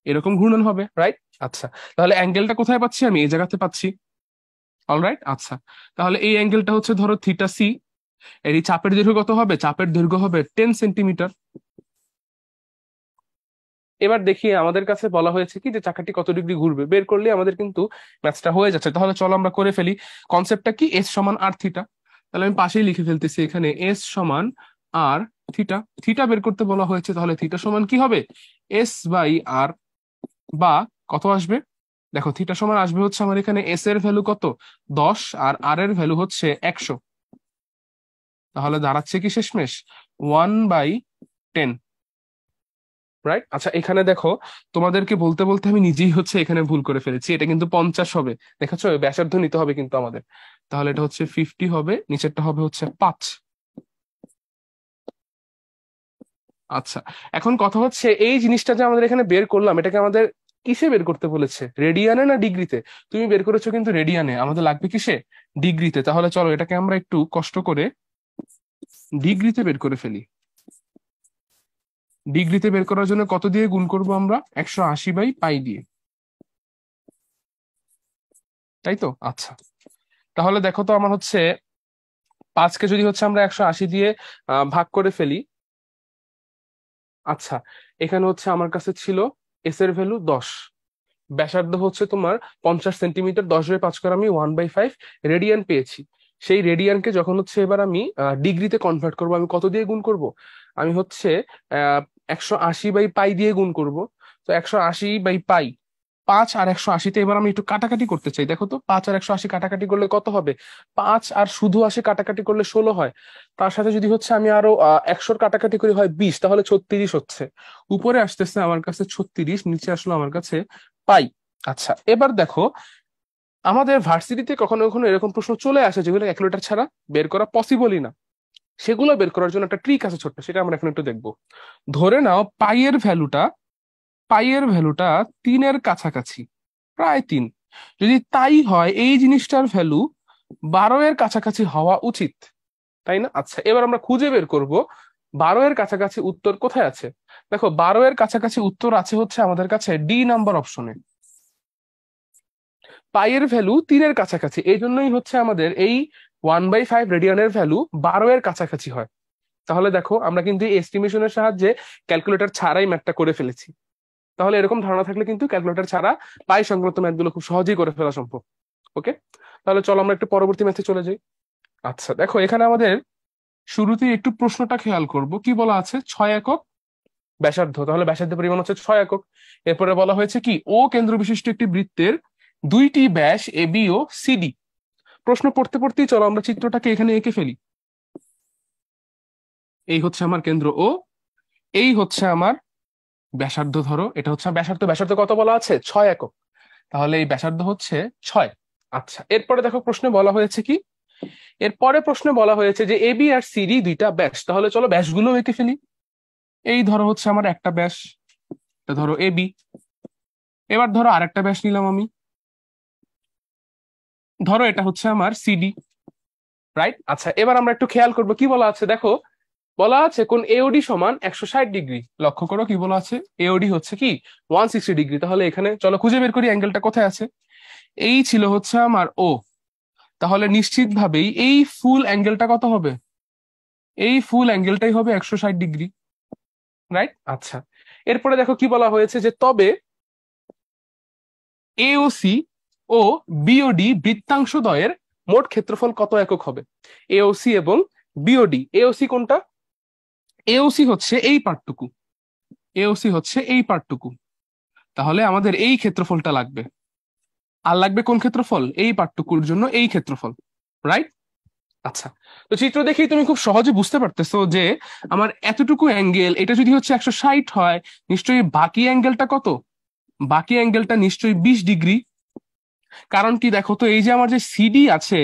এরকম ঘূর্ণন হবে। রাইট, আচ্ছা, তাহলে অ্যাঙ্গেলটা কোথায় পাচ্ছি? আমি এই জায়গাতে পাচ্ছি। অলরাইট, আচ্ছা, তাহলে এই অ্যাঙ্গেলটা হচ্ছে ধরো থিটা সি। এর এই চাপের দৈর্ঘ্য কত হবে? চাপের দৈর্ঘ্য হবে 10 সেন্টিমিটার। এবার দেখি আমাদের কাছে বলা হয়েছে কি যে চাকাটি কত ডিগ্রি ঘুরবে, বের করলে আমাদের কিন্তু ম্যাথটা হয়ে যাচ্ছে। তাহলে চলো আমরা করে ফেলি। কনসেপ্টটা কি? এস সমান আর থিটা। তাহলে আমি পাশেই লিখে ফেলতেছি এখানে এস সমান আর থিটা। থিটা বের করতে বলা হয়েছে, তাহলে থিটা সমান কি হবে? এস বাই আর, বা কত আসবে? দেখো থিটা সমান আসবে হচ্ছে আমার এখানে এস এর ভ্যালু কত? 10, আর আর এর ভ্যালু হচ্ছে 100। তাহলে দাঁড়াচ্ছে কি শেষমেশ 1/10। রাইট, আচ্ছা, এখানে দেখো তোমাদেরকে বলতে বলতে আমি নিজেই হচ্ছে এখানে ভুল করে ফেলেছি, এটা কিন্তু 50 হবে। দেখেছো, ব্যাসার্ধ নিতে হবে কিন্তু আমাদের। তাহলে এটা হচ্ছে 50 হবে, নিচেরটা হবে হচ্ছে 5। আচ্ছা, এখন কথা হচ্ছে এই জিনিসটা যে আমাদের এখানে বের করলাম, এটাকে আমাদের কিসে বের করতে বলেছে? রেডিয়ানে না ডিগ্রিতে? তুমি বের করেছো কিন্তু রেডিয়ানে, আমাদের লাগবে কিসে? ডিগ্রিতে। তাহলে চলো এটাকে আমরা একটু কষ্ট করে ডিগ্রিতে বের করে ফেলি। ডিগ্রিতে বের করার জন্য কত দিয়ে গুণ করব আমরা? 180/পাই দিয়ে। তাই তো? আচ্ছা, তাহলে দেখো তো আমার হচ্ছে 5কে যদি হচ্ছে আমরা 180 দিয়ে ভাগ করে ফেলি। আচ্ছা, এখানে হচ্ছে আমার কাছে ছিল এস এর ভ্যালু 10, ব্যাসার্ধ হচ্ছে তোমার 50 সেন্টিমিটার, 10/5 করে আমি 1/5 রেডিয়ান পেয়েছি। সেই রেডিয়ানকে যখন হচ্ছে এবার আমি ডিগ্রিতে কনভার্ট করব, আমি কত দিয়ে গুণ করব? আমি হচ্ছে 180/পাই দিয়ে গুণ করব। তো 180/পাই, 5 আর 180, এবার আমি একটু কাটাকাটি করতে চাই। দেখো তো 5 আর 180 কাটাকাটি করলে কত হবে? 5 আর শুধু 80 কাটাকাটি করলে 16 হয়। তার সাথে যদি হচ্ছে আমি আরো 100 কাটাকাটি করি হয় 20, তাহলে 36 হচ্ছে। উপরে আসতেছে আমার কাছে 36, নিচে আসলো আমার কাছে পাই। আচ্ছা, এবার দেখো আমাদের ভার্সিটিতে কখনো কখনো এরকম প্রশ্ন চলে আসে যেগুলো ক্যালকুলেটর ছাড়া বের করা পসিবলই না। সেগুলো বের করার জন্য একটা ট্রিক আছে ছোট্ট, সেটা আমরা এখন একটু দেখবো। ধরে নাও পাইয়ের ভ্যালুটা 3-এর কাছাকাছি, প্রায় 3। যদি তাই হয় এই জিনিসটার ভ্যালু 12-এর কাছাকাছি হওয়া উচিত, তাই না? আচ্ছা, এবার আমরা খুঁজে বের করব 12-এর কাছাকাছি উত্তর কোথায় আছে। দেখো 12-এর কাছাকাছি উত্তর আছে হচ্ছে আমাদের কাছে ডি নাম্বার অপশনে। পাইয়ের ভ্যালু 3-এর কাছাকাছি, এই জন্যই হচ্ছে আমাদের এই 1/5 রেডিয়ানের ভ্যালু 12-এর কাছাকাছি হয়। তাহলে দেখো আমরা কিন্তু এই এস্টিমেশনের সাহায্যে ক্যালকুলেটর ছাড়াই ম্যাথটা করে ফেলেছি। তাহলে এরকম ধারণা থাকলে কিন্তু ক্যালকুলেটর ছাড়া পাই সংক্রান্ত ম্যাথগুলো খুব সহজেই করে ফেলা সম্ভব। ওকে, তাহলে চলো আমরা একটু পরবর্তী ম্যাথে চলে যাই। আচ্ছা দেখো, এখানে আমাদের শুরুতেই একটু প্রশ্নটা খেয়াল করব, কি বলা আছে? 6 একক ব্যাসার্ধ, তাহলে ব্যাসার্ধের পরিমাণ হচ্ছে 6 একক। এরপরে বলা হয়েছে কি, ও কেন্দ্র বিশিষ্ট একটি বৃত্তের 2টি ব্যাস এ বি ও সিডি। প্রশ্ন পড়তে পড়তেই চলো আমরা চিত্রটাকে এখানে এঁকে ফেলি। এই হচ্ছে আমার কেন্দ্র ও, এই হচ্ছে আমার ব্যাসার্ধ। ধরো এটা হচ্ছে ব্যাসার্ধ, ব্যাসার্ধ কত বলা আছে? 6 একক। তাহলে এই ব্যাসার্ধ হচ্ছে 6। আচ্ছা, এরপরে দেখো প্রশ্নে বলা হয়েছে কি, এরপরে প্রশ্নে বলা হয়েছে যে এবি আর সিডি দুইটা ব্যাস। তাহলে চলো ব্যাসগুলো এঁকে ফেলি। এই ধরো হচ্ছে আমার একটা ব্যাস, এটা ধরো এবি। এবার ধরো আরেকটা ব্যাস নিলাম আমি, ধরো এটা হচ্ছে আমার সিডি। রাইট? আচ্ছা, এবার আমরা একটু খেয়াল করবো কি বলা আছে। দেখো বলা আছে কোন এওডি সমান 160 ডিগ্রি। লক্ষ্য করো কি বলা আছে, এওডি হচ্ছে কি 160 ডিগ্রি। তাহলে এখানে চলো খুঁজে বের করি অ্যাঙ্গেলটা কোথায় আছে। এই ছিল হচ্ছে আমার ও, তাহলে নিশ্চিতভাবেই এই ফুল অ্যাঙ্গেলটা কত হবে? এই ফুল অ্যাঙ্গেলটাই হবে 160 ডিগ্রি। রাইট? আচ্ছা, এরপরে দেখো কি বলা হয়েছে যে তবে এওসি ও বিওডি বৃত্তাংশ দ্বয়ের মোট ক্ষেত্রফল কত একক হবে? এওসি এবং বিওডি, এওসি কোনটা? এওসি হচ্ছে এই পার্টটুকু, এওসি হচ্ছে এই পার্টটুকু। তাহলে আমাদের এই ক্ষেত্রফলটা লাগবে। আর লাগবে কোন ক্ষেত্রফল? এই পার্টটুকুর জন্য এই ক্ষেত্রফল। রাইট? আচ্ছা, তো চিত্র দেখেই তুমি খুব সহজে বুঝতে পারতেছো যে আমার এতটুকু অ্যাঙ্গেল, এটা যদি হচ্ছে 160 হয়, নিশ্চয়ই বাকি অ্যাঙ্গেলটা কত? বাকি অ্যাঙ্গেলটা নিশ্চয়ই 20 ডিগ্রি। কারণ কি দেখো তো, এই যে আমার যে সিডি আছে,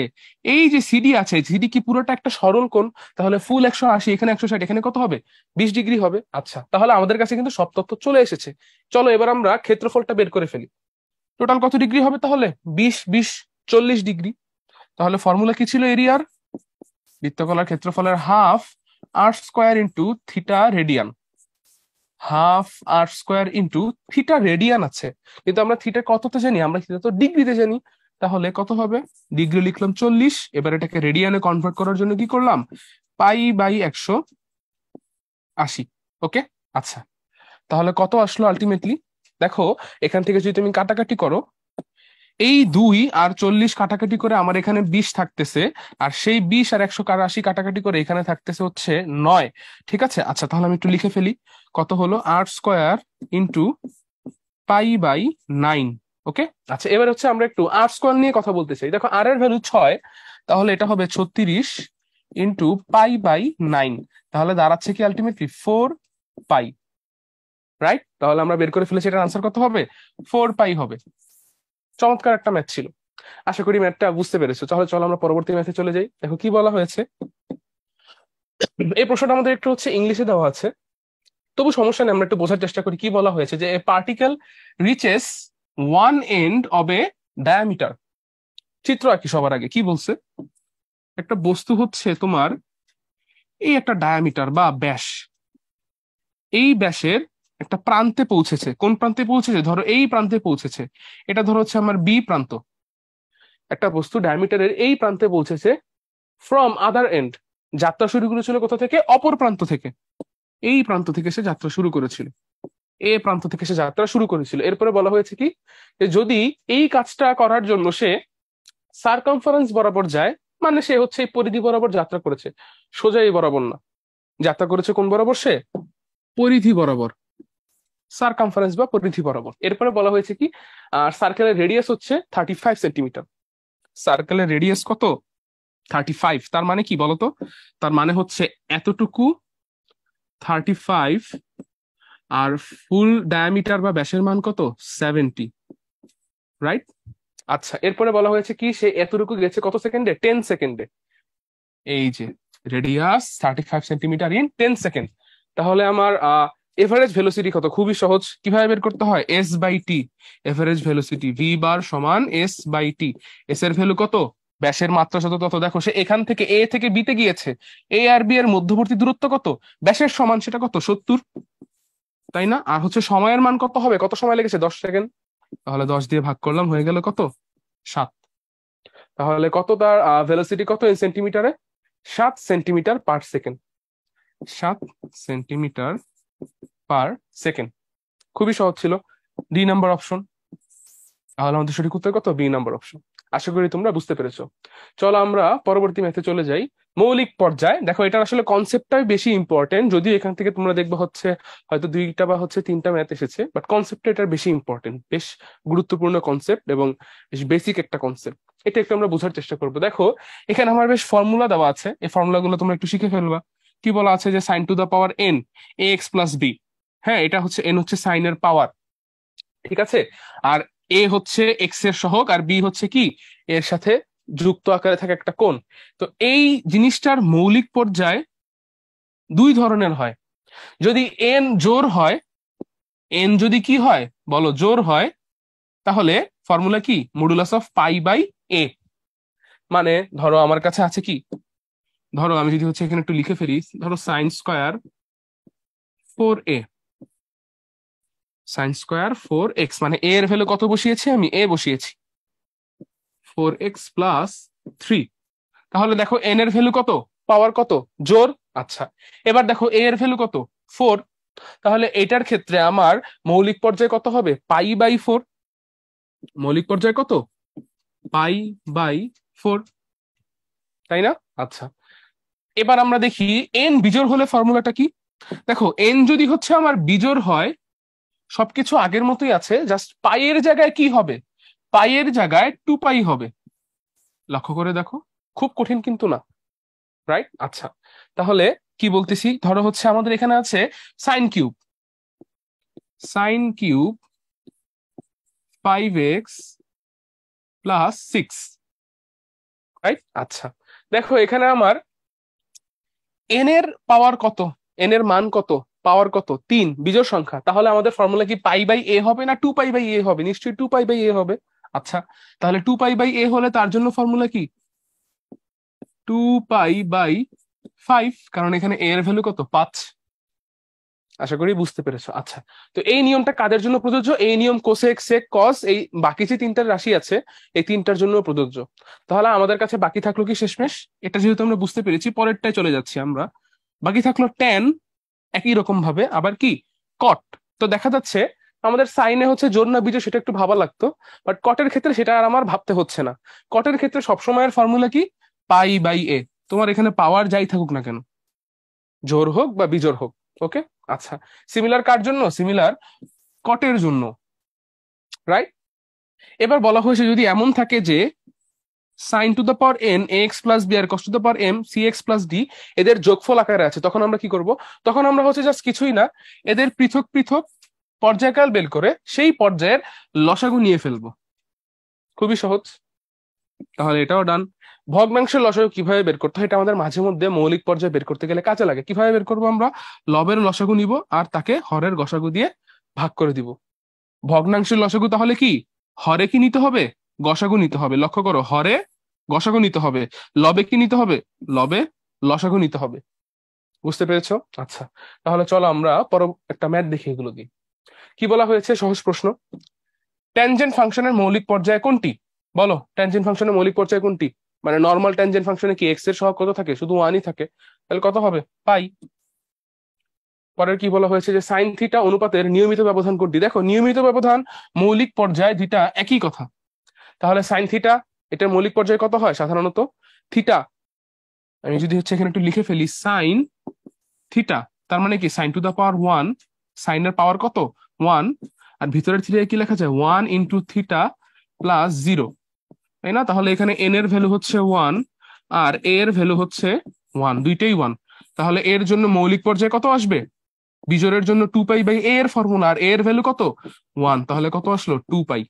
এই যে সিডি আছে, সিডি কি পুরোটা একটা সরল কোণ। তাহলে ফুল 180, এখানে 160, এখানে কত হবে? 20 ডিগ্রি হবে। আচ্ছা, তাহলে আমাদের কাছে কিন্তু সব তথ্য চলে এসেছে। চলো এবার আমরা ক্ষেত্রফলটা বের করে ফেলি। টোটাল কত ডিগ্রি হবে তাহলে? 20 20 40 ডিগ্রি। তাহলে ফর্মুলা কি ছিল এরিয়ার? বৃত্তকলার ক্ষেত্রফলের half r square into theta radian. Half r square into theta radian আছে, কিন্তু আমরা থিটা কততে জানি? আমরা থিটা তো ডিগ্রিতে জানি। তাহলে কত হবে? ডিগ্রি লিখলাম 40, এবার এটাকে রেডিয়ানে কনভার্ট করার জন্য কি করলাম? পাই/180। ওকে, আচ্ছা, তাহলে কত আসলো আলটিমেটলি? দেখো এখান থেকে যদি তুমি কাটাকাটি করো, এই 2 আর 40 কাটাকাটি করে আমার এখানে 20 থাকতেছে, আর সেই 20 আর 180 কাটাকাটি করে এখানে থাকতেছে হচ্ছে 9। ঠিক আছে, আচ্ছা তাহলে আমি একটু লিখে ফেলি। কত হলো? r² into পাই/9। ওকে, আচ্ছা এবার হচ্ছে আমরা একটু r² নিয়ে কথা বলতে চাই। দেখো আর এর ভ্যালু 6, তাহলে এটা হবে 36 ইন্টু পাই/9। তাহলে দাঁড়াচ্ছে কি আলটিমেটলি 4 পাই। রাইট? তাহলে আমরা বের করে ফেলেছি, এটার আনসার কত হবে? 4 পাই হবে। চমৎকার একটা ম্যাথ ছিল, আশা করি ম্যাথটা বুঝতে পেরেছো। তাহলে চলো আমরা পরবর্তী ম্যাথে চলে যাই। দেখো কি বলা হয়েছে। এই প্রশ্নটা আমাদের একটু হচ্ছে ইংলিশে দেওয়া আছে, তবু সমস্যা নেই, আমরা একটু বোঝার চেষ্টা করি। কি বলা হয়েছে যে a particle reaches one end of a diameter. চিত্র আঁকি সবার আগে। কি বলছে? একটা বস্তু হচ্ছে তোমার এই একটা ডায়ামিটার বা ব্যাস, এই ব্যাসের একটা প্রান্তে পৌঁছেছে। কোন প্রান্তে পৌঁছেছে? ধরো এই প্রান্তে পৌঁছেছে। এটা ধরো হচ্ছে আমার বি প্রান্ত। একটা বস্তু ডায়ামিটারের এই প্রান্তে পৌঁছেছে ফ্রম আদার এন্ড, যাত্রা শুরু করেছিল কোথা থেকে? অপর প্রান্ত থেকে। এই প্রান্ত থেকে সে যাত্রা শুরু করেছিল, এ প্রান্ত থেকে সে যাত্রা শুরু করেছিল। এরপরে বলা হয়েছে কি, যে যদি এই কাজটা করার জন্য সে সারকামফারেন্স বরাবর যায়, মানে সে হচ্ছে এই পরিধি বরাবর যাত্রা করেছে, সোজা এই বরাবর না, যাত্রা করেছে কোন বরাবর? সে পরিধি বরাবর, সারকামফারেন্স বা পরিধি বরাবর। এরপরে বলা হয়েছে কি, সার্কেলের রেডিয়াস হচ্ছে 35 সেন্টিমিটার। সার্কেলের রেডিয়াস কত? 35। তার মানে কি বলতো? তার মানে হচ্ছে এতটুকু 35, আর ফুল ডায়ামিটার বা ব্যাসের মান কত? 70, রাইট? আচ্ছা, এরপরে বলা হয়েছে কি, সে এতটুকু গেছে কত সেকেন্ডে? 10 সেকেন্ডে। এই যে রেডিয়াস 35 সেন্টিমিটার ইন 10 সেকেন্ড। তাহলে আমার এভারেজ ভেলোসিটি কত? খুবই সহজ, কিভাবে বের করতে হয়? S by T. Average velocity V bar সমান এস বাই টি। এস এর ভ্যালু কত? ব্যাসের মাত্রা যত তত। দেখো সে এখান থেকে এ থেকে বি তে গিয়েছে, এ আর বি এর মধ্যবর্তী দূরত্ব কত? ব্যাসের সমান, সেটা কত? 70, তাই না? আর হচ্ছে সময়ের মান কত হবে? কত সময় লেগেছে? 10 সেকেন্ড। তাহলে 10 দিয়ে ভাগ করলাম, হয়ে গেল কত? 7। তাহলে কত তার ভেলোসিটি কত ইন সেন্টিমিটারে? 7 centimetre per second. 7 centimetre per second. খুবই সহজ ছিল, ডি নাম্বার অপশন। তাহলে আমাদের সঠিক উত্তর কত? B number option. আশা করি তোমরা বুঝতে পেরেছো। চলো আমরা পরবর্তী ম্যাথে চলে যাই। মৌলিক পর্যায়। দেখো এটা আসলে কনসেপ্টটাই বেশি ইম্পর্টেন্ট, যদিও এখান থেকে তোমরা দেখবে হচ্ছে হয়তো 2টা বা হচ্ছে 3টা ম্যাথ এসেছে, বাট কনসেপ্টটা এটার বেশি ইম্পর্টেন্ট, বেশ গুরুত্বপূর্ণ কনসেপ্ট এবং বেশ বেসিক একটা কনসেপ্ট। এটা একটু আমরা বোঝার চেষ্টা করবো। দেখো এখানে আমার বেশ ফর্মুলা দেওয়া আছে, এই ফর্মুলা গুলো তোমরা একটু শিখে ফেলবা। কি বলা আছে? যে sine to the power N A X plus B. হ্যাঁ, এটা হচ্ছে এন হচ্ছে সাইনের পাওয়ার, ঠিক আছে? আর এ হচ্ছে এক্স এর সহগ, আর বি হচ্ছে কি, এর সাথে যুক্ত আকারে থাকে একটা কোণ। তো এই জিনিসটার মৌলিক পর্যায় দুই ধরনের হয়। যদি এন জোড় হয়, এন যদি কি হয় বলো? জোড় হয়, তাহলে ফর্মুলা কি? মডুলাস অফ পাই বাই এ। মানে ধরো আমার কাছে আছে কি, ধরো আমি যদি হচ্ছে এখানে একটু লিখে ফেলি, ধরো sin² 4a, sin² 4x, মানে এ এর ভ্যালু কত বসিয়েছি? আমি এ বসিয়েছি 4x+3। তাহলে দেখো এন এর ভ্যালু কত? পাওয়ার কত? জোর। আচ্ছা, এবার দেখো এ এর ভ্যালু কত? 4। তাহলে এটার ক্ষেত্রে আমার মৌলিক পর্যায় কত হবে? পাই/4। মৌলিক পর্যায় কত? পাই/4, তাই না? আচ্ছা, এবার আমরা দেখি এন বিজোড় হলে ফর্মুলাটা কি। দেখো এন যদি হচ্ছে আমার বিজোড় হয়, সবকিছু আগের মতোই আছে, জাস্ট পাইয়ের জায়গায় কি হবে? পাইয়ের জায়গায় 2 পাই হবে। লক্ষ্য করে দেখো, খুব কঠিন কিন্তু না, রাইট? আচ্ছা, তাহলে কি বলতেছি, ধরো হচ্ছে আমাদের এখানে আছে sin³ 5x+6, রাইট? আচ্ছা, দেখো এখানে আমার এন এর পাওয়ার কত? এন এর মান কত? পাওয়ার কত? 3, বিজোড় সংখ্যা। তাহলে আমাদের ফর্মুলা কি পাই/এ হবে না 2 পাই/এ হবে? নিশ্চয়ই 2 পাই/এ হবে। আচ্ছা, তাহলে 2 পাই/এ হলে তার জন্য ফর্মুলা কি? 2 পাই/5, কারণ এখানে এ এর ভ্যালু কত? 5। আশা করি বুঝতে পেরেছো। আচ্ছা, তো এই নিয়মটা কাদের জন্য প্রযোজ্য? এই নিয়ম কোসেক সেক কস, এই বাকি যে 3টার রাশি আছে এই 3টার জন্য প্রযোজ্য। তাহলে আমাদের কাছে বাকি থাকলো কি শেষমেশ? এটা যেহেতু আমরা বুঝতে পেরেছি, পরেরটায় চলে যাচ্ছি আমরা। বাকি থাকলো ট্যান, একই রকম ভাবে আবার কি কট। তো দেখা যাচ্ছে আমাদের সাইনে হচ্ছে জোড় না বিজোড় সেটা একটু ভাবা লাগতো, বাট কটের ক্ষেত্রে সেটা আর আমার ভাবতে হচ্ছে না। কটের ক্ষেত্রে সবসময়ের ফর্মুলা কি? পাই/এ। তোমার এখানে পাওয়ার যাই থাকুক না কেন, জোড় হোক বা বিজোড় হোক, ওকে? আচ্ছা, সিমিলার কার জন্য? সিমিলার কটের জন্য, রাইট? এবার বলা হয়েছে যদি এমন থাকে যে sine to the power N A X plus B আর cos to the power M C X plus D এদের যোগফল আকারে আছে, তখন আমরা কি করব? তখন আমরা হচ্ছে জাস্ট কিছুই না, এদের পৃথক পৃথক পর্যায়কাল বের করে সেই পর্যায়ের লসাগু নিয়ে ফেলবো। খুবই সহজ। তাহলে এটাও ডান। ভগ্নাংশের লসাগু কিভাবে বের করতে হয়? এটা আমাদের মাঝে মধ্যে মৌলিক পর্যায়ে বের করতে গেলে কাজে লাগে। কিভাবে বের করবো? আমরা লবের লসাগু নিব আর তাকে হরের গসাগু দিয়ে ভাগ করে দিব। ভগ্নাংশের লসাগু তাহলে কি? হরে কি নিতে হবে? গসাগু নিতে হবে। লক্ষ্য করো, হরে গসাগু নিতে হবে, লবে কি নিতে হবে? লবে লসাগু নিতে হবে। বুঝতে পেরেছো? আচ্ছা, তাহলে চলো আমরা পর একটা ম্যাথ দেখি এগুলো দিয়ে। কি বলা হয়েছে? সহজ প্রশ্ন। ট্যানজেন্ট ফাংশনের মৌলিক পর্যায় কোনটি? বলো ট্যানজেন্ট ফাংশনের মৌলিক পর্যায় কোনটি? মানে নর্মাল ট্যানজেন্ট ফাংশনে কি এক্স এর সহগ কত থাকে? শুধু ওয়ানই থাকে। তাহলে কত হবে? পাই। পরের কি বলা হয়েছে যে সাইন থিটা অনুপাতের নিয়মিত ব্যবধান কোনটি? দেখো নিয়মিত ব্যবধান মৌলিক পর্যায় দুইটা একই কথা। তাহলে সাইন থিটা এটার মৌলিক পর্যায় কত হয় সাধারণত? থিটা। আমি যদি হচ্ছে এখানে একটু লিখে ফেলি সাইন থিটা, তার মানে কি sine to the power one, সাইনের পাওয়ার কত? ওয়ান। আর ভিতরের থিটা কি লেখা যায়? One into theta plus zero, তাই না? তাহলে এখানে এন এর ভ্যালু হচ্ছে ওয়ান আর এ এর ভ্যালু হচ্ছে ওয়ান, দুইটাই ওয়ান। তাহলে এর জন্য মৌলিক পর্যায়ে কত আসবে? বিজোড়ের জন্য টু পাই বাই এ এর ফর্মুলা, আর এ এর ভ্যালু কত? ওয়ান। তাহলে কত আসলো? টু পাই।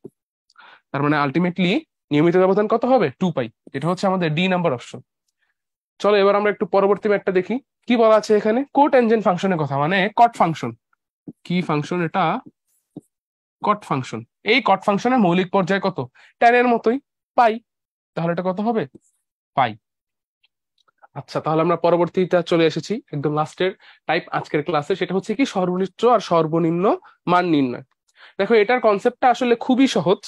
তার মানে আলটিমেটলি নিয়মিত ব্যবধান কত হবে? টু পাই। এটা হচ্ছে আমাদের ডি নাম্বার অপশন। চলো এবার আমরা একটু পরবর্তী ম্যাথটা দেখি। কি বলা আছে এখানে? কোট্যানজেন্ট ফাংশনের কথা, মানে কট ফাংশন। কি ফাংশন এটা? কট ফাংশন। এই কট ফাংশনের মৌলিক পর্যায় কত? ট্যান এর মতোই, পাই। তাহলে এটা কত হবে? পাই। আচ্ছা, তাহলে আমরা পরবর্তীটা চলে এসেছি একদম লাস্টের টাইপ আজকের ক্লাসে, সেটা হচ্ছে কি সর্বোচ্চ আর সর্বনিম্ন মান নির্ণয়। দেখো এটার কনসেপ্টটা আসলে খুবই সহজ।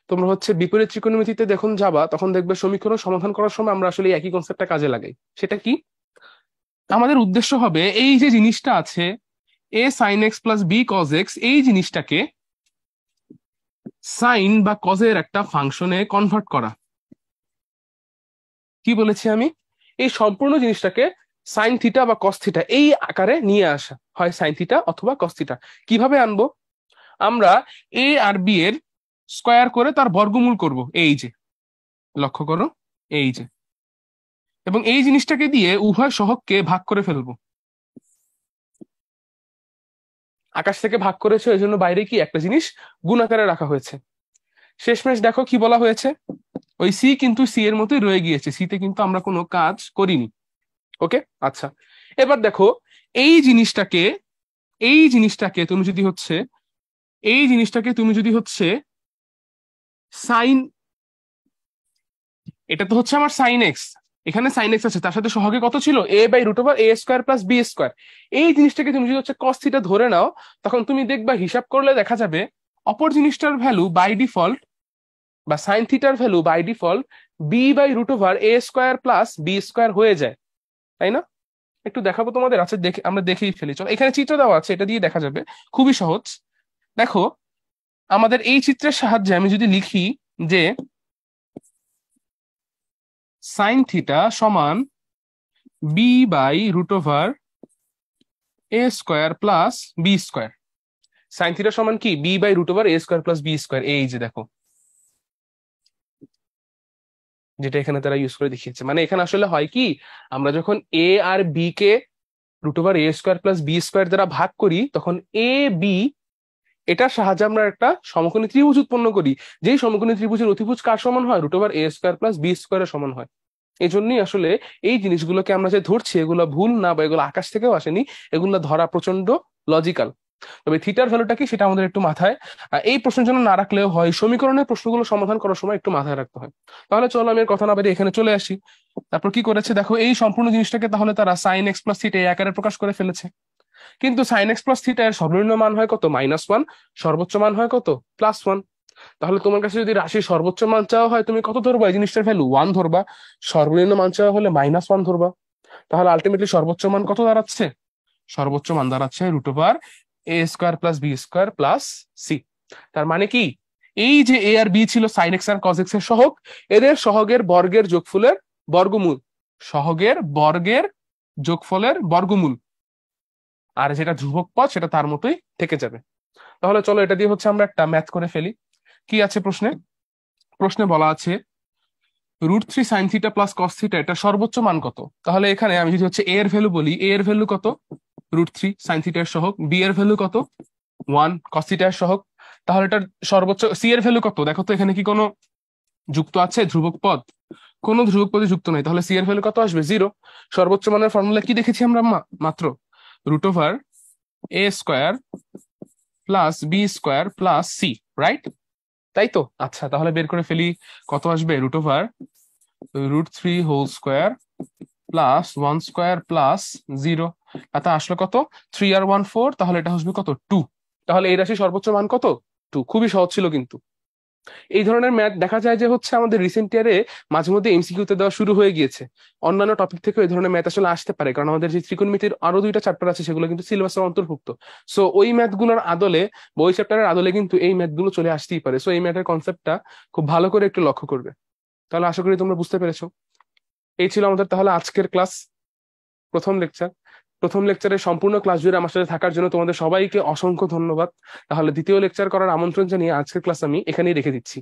তোমরা হচ্ছে বিপরীত ত্রিকোণমিতিতে যখন যাবা তখন দেখবে সমীকরণ সমাধান করার সময় আমরা আসলে একই কনসেপ্টটা কাজে লাগাই। সেটা কি? আমাদের উদ্দেশ্য হবে এই যে জিনিসটা আছে a sine x plus b cos x, এই জিনিসটাকে সাইন বা কজের একটা ফাংশনে কনভার্ট করা। কি বলেছি আমি? এই সম্পূর্ণ জিনিসটাকে সাইন থিটা বা কস থিটা এই আকারে নিয়ে আসা, হয় সাইন থিটা অথবা কস থিটা। কিভাবে আনবো? আমরা এ আর বি এর স্কোয়ার করে তার বর্গমূল করব, এই যে লক্ষ্য করো, এই যে, এবং এই জিনিসটাকে দিয়ে উভয় সহগকে ভাগ করে ফেলবো। আকাশ থেকে ভাগ করেছে, ওই জন্য বাইরে কি একটা জিনিস গুণ আকারে রাখা হয়েছে। শেষমেশ দেখো কি বলা হয়েছে, ওই সি কিন্তু সি এর মতোই রয়ে গিয়েছে, সিতে কিন্তু আমরা কোনো কাজ করিনি। ওকে, আচ্ছা। এবার দেখো এই জিনিসটাকে, এই জিনিসটাকে তুমি যদি হচ্ছে, এই জিনিসটাকে তুমি যদি হচ্ছে সাইন, এটা তো হচ্ছে আমার সাইন এক্স, এখানে সাইন এক্স আছে, তার সাথে সহগে কত ছিল? A by root over A square plus B square. এই জিনিসটাকে তুমি যদি হচ্ছে কস থিটা ধরে নাও, তখন তুমি দেখবা হিসাব করলে দেখা যাবে অপর জিনিসটার ভ্যালু বাই ডিফল্ট, বা সাইন থিটার value by default B by root over A square plus B square হয়ে যায়, তাই না? একটু দেখাবো তোমাদের, আছে দেখে আমরা দেখেই ফেলি। চলো এখানে চিত্র দেওয়া আছে, এটা দিয়ে দেখা যাবে, খুবই সহজ। দেখো আমাদের এই চিত্রের সাহায্যে আমি যদি লিখি যে সাইন থিটা সমান B by root over A square plus B square. Sine theta সমান কি? B by root over A square plus B square. এই যে দেখো, যেটা এখানে তারা ইউজ করে দেখিয়েছে। মানে এখানে আসলে হয় কি, আমরা যখন এ আর বি কে রুট ওভার এ স্কোয়ার প্লাস বি স্কোয়ার দ্বারা ভাগ করি, তখন এ বি এটার সাহায্যে আমরা একটা সমকোণী ত্রিভুজ উৎপন্ন করি। যেই সমকোণী ত্রিভুজের অতিভুজ কার সমান হয়? রুট ওভার এ স্কোয়ার প্লাস বি স্কোয়ারের সমান হয়। এই জন্যই আসলে এই জিনিসগুলোকে আমরা যে ধরছি এগুলো ভুল না, বা এগুলো আকাশ থেকেও আসেনি, এগুলো ধরা প্রচন্ড লজিক্যাল। তবে থিটার ভ্যালুটা কি সেটা আমাদের একটু মাথায়, এই প্রশ্নের জন্য না রাখলেও হয়, সমীকরণের প্রশ্নগুলো সমাধান করার সময় একটু মাথায় রাখতে হয়। তাহলে চলো আমি এর কথা না বেরিয়ে এখানে চলে আসি। তারপর কি করেছে দেখো, এই সম্পূর্ণ জিনিসটাকে তাহলে তারা সাইন এক্স প্লাস থিটা এই আকারে প্রকাশ করে ফেলেছে। কিন্তু সাইন এক্স প্লাস থিটা এর সর্বনিম্ন মান হয় কত? Minus one. সর্বোচ্চ মান হয় কত? Plus one. তাহলে তোমার কাছে যদি রাশির সর্বোচ্চ মান চাওয়া হয়, তুমি কত ধরবা? এই জিনিসটার ভ্যালু ওয়ান ধরবা। সর্বনিম্ন মান চাওয়া হলে মাইনাস ওয়ান ধরবা। তাহলে আলটিমেটলি সর্বোচ্চ মান কত দাঁড়াচ্ছে? সর্বোচ্চ মান দাঁড়াচ্ছে রুট ওভার এ square plus B square plus c. তার মানে কি, এই যে এ আর বি ছিল সাইন এক্স আর কজ এক্স এর সহগ, এদের সহগের বর্গের যোগফলের বর্গমূল, সহগের বর্গের যোগফলের বর্গমূল। আর যেটা ধ্রুবক পদ সেটা তার মতোই থেকে যাবে। তাহলে চলো এটা দিয়ে হচ্ছে আমরা একটা ম্যাথ করে ফেলি। কি আছে প্রশ্নে? প্রশ্নে বলা আছে root three sine theta plus cos theta এটা সর্বোচ্চ মান কত? তাহলে এখানে আমি যদি হচ্ছে এ এর ভ্যালু বলি, এ এর ভ্যালু কত? রুট থ্রি সাইন থিটার সহগ। বি এর ভ্যালু কত? ওয়ান কস থিটার সহগ। তাহলে এটার সর্বোচ্চ সি এর ভ্যালু কত? দেখো তো এখানে কি কোনো যুক্ত আছে ধ্রুবক পদ? কোনো ধ্রুবক পদে যুক্ত নাই, তাহলে সি এর ভ্যালু কত আসবে? জিরো। সর্বোচ্চ মানের ফর্মুলা কি দেখেছি আমরা? মাত্র রুট ওভার এ square plus B square plus c, right? তাই তো। আচ্ছা তাহলে বের করে ফেলি, কত আসবে? Root over root three whole square plus one square plus zero. এটা আসলো কত? থ্রি আর ওয়ান ফোর, তাহলে এটা আসবে কত? টু। তাহলে এই রাশির সর্বোচ্চ মান কত? টু। খুবই সহজ ছিল কিন্তু। এই ধরনের ম্যাথ দেখা যায় যে হচ্ছে আমাদের রিসেন্ট ইয়ারে মাঝে মধ্যে এমসিকিউতে দেওয়া শুরু হয়ে গিয়েছে। অন্যান্য টপিক থেকে এই ধরনের ম্যাথ আসলে আসতে পারে, কারণ আমাদের যে ত্রিকোণমিতির আরো দুইটা চ্যাপ্টার আছে সেগুলো কিন্তু সিলেবাসের অন্তর্ভুক্ত। সো ওই ম্যাথগুলোর আদলে বা ওই চ্যাপ্টারের আদলে কিন্তু এই ম্যাথগুলো চলে আসতেই পারে। সো এই ম্যাথের কনসেপ্টটা খুব ভালো করে একটু লক্ষ্য করবে। তাহলে আশা করি তোমরা বুঝতে পেরেছো। এই ছিল আমাদের তাহলে আজকের ক্লাস, প্রথম লেকচার। প্রথম লেকচারের সম্পূর্ণ ক্লাস জুড়ে আমার সাথে থাকার জন্য তোমাদের সবাইকে অসংখ্য ধন্যবাদ। তাহলে দ্বিতীয় লেকচার করার আমন্ত্রণ জানিয়ে আজকের ক্লাস আমি এখানেই রেখে দিচ্ছি।